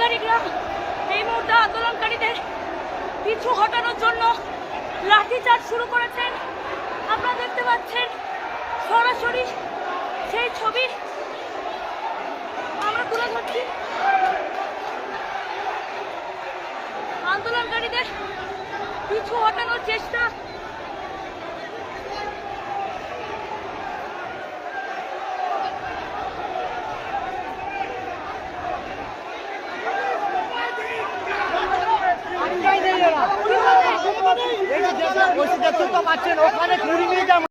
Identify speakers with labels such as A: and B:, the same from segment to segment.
A: আধিকারিকরা এই মুহূর্তে আন্দোলনকারীদের পিছু হটানোর জন্য লাঠিচার্জ শুরু করেছেন। আপনারা দেখতে পাচ্ছেন সরাসরি সেই ছবি আমরা তুলে ধরছি। আন্দোলনকারীদের পিছু হটানোর চেষ্টা।
B: ওখানে ঘুরি নিয়ে যাবো।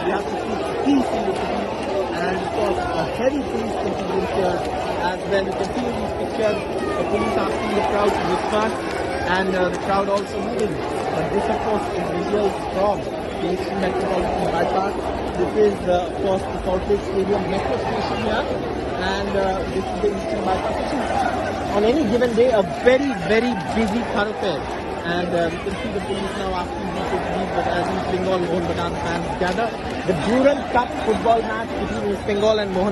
B: We have to keep peace in the city, and of course a heavy police contingent here as well. You can see in these pictures the police asking the crowd to disperse, and the crowd also moving. But this of course is visuals from the Eastern Metropolitan Bypass. This is of course the Salt Lake Stadium metro station here, and this is the Eastern Bypass, which is on any given day a very busy thoroughfare. And we can see the police now asking people to leave, but as East Bengal Mohun Bagan fans gather, the Durand Cup football match between East Bengal and Mohun